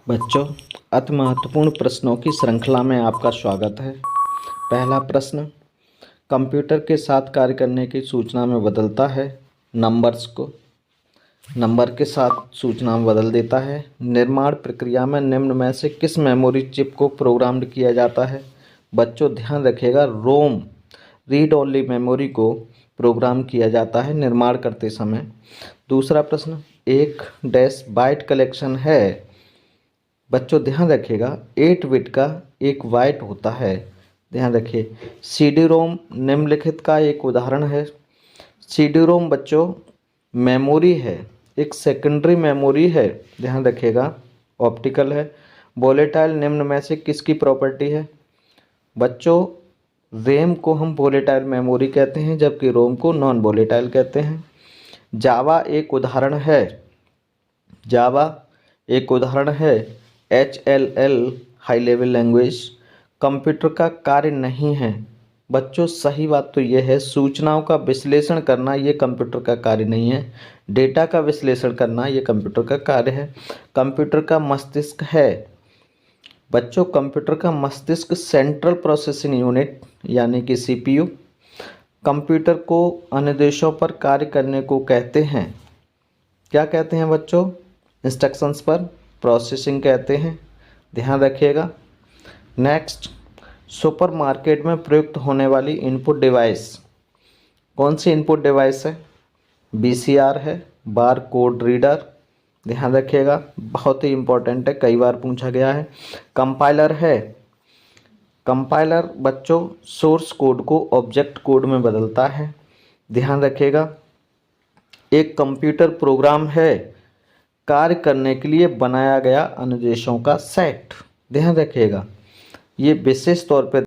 बच्चों, अति महत्वपूर्ण प्रश्नों की श्रृंखला में आपका स्वागत है। पहला प्रश्न, कंप्यूटर के साथ कार्य करने की सूचना में बदलता है। नंबर्स को नंबर के साथ सूचना में बदल देता है। निर्माण प्रक्रिया में निम्न में से किस मेमोरी चिप को प्रोग्राम्ड किया जाता है। बच्चों ध्यान रखिएगा, रोम रीड ओनली मेमोरी को प्रोग्राम किया जाता है निर्माण करते समय। दूसरा प्रश्न, एक डैश बाइट कलेक्शन है। बच्चों ध्यान रखिएगा, 8 बिट का एक बाइट होता है। ध्यान रखिए। सीडी रोम निम्नलिखित का एक उदाहरण है। सीडी रोम बच्चों मेमोरी है, एक सेकेंडरी मेमोरी है। ध्यान रखिएगा, ऑप्टिकल है। वोलेटाइल निम्न में से किसकी प्रॉपर्टी है। बच्चों रैम को हम वोलेटाइल मेमोरी कहते हैं, जबकि रोम को नॉन वोलेटाइल कहते हैं। जावा एक उदाहरण है। जावा एक उदाहरण है। HLL high level language computer का कार्य नहीं है। बच्चों सही बात तो यह है, सूचनाओं का विश्लेषण करना ये कंप्यूटर का कार्य नहीं है। डेटा का विश्लेषण करना ये कंप्यूटर का कार्य है। कंप्यूटर का मस्तिष्क है। बच्चों कंप्यूटर का मस्तिष्क सेंट्रल प्रोसेसिंग यूनिट यानी कि CPU कंप्यूटर को अनुदेशों पर कार्य करने को कहते हैं। क्या कहते हैं बच्चों। इंस्ट्रक्शंस पर प्रोसेसिंग कहते हैं। ध्यान रखिएगा। नेक्स्ट, सुपरमार्केट में प्रयुक्त होने वाली इनपुट डिवाइस कौन सी इनपुट डिवाइस है। VCR है, बार कोड रीडर। ध्यान रखिएगा, बहुत ही इंपॉर्टेंट है, कई बार पूछा गया है। कंपाइलर है। कंपाइलर बच्चों सोर्स कोड को ऑब्जेक्ट कोड में बदलता है। ध्यान रखिएगा। एक कंप्यूटर प्रोग्राम है, कार्य करने के लिए बनाया गया अनुदेशों का सेट। ध्यान रखिएगा, ये विशेष तौर पे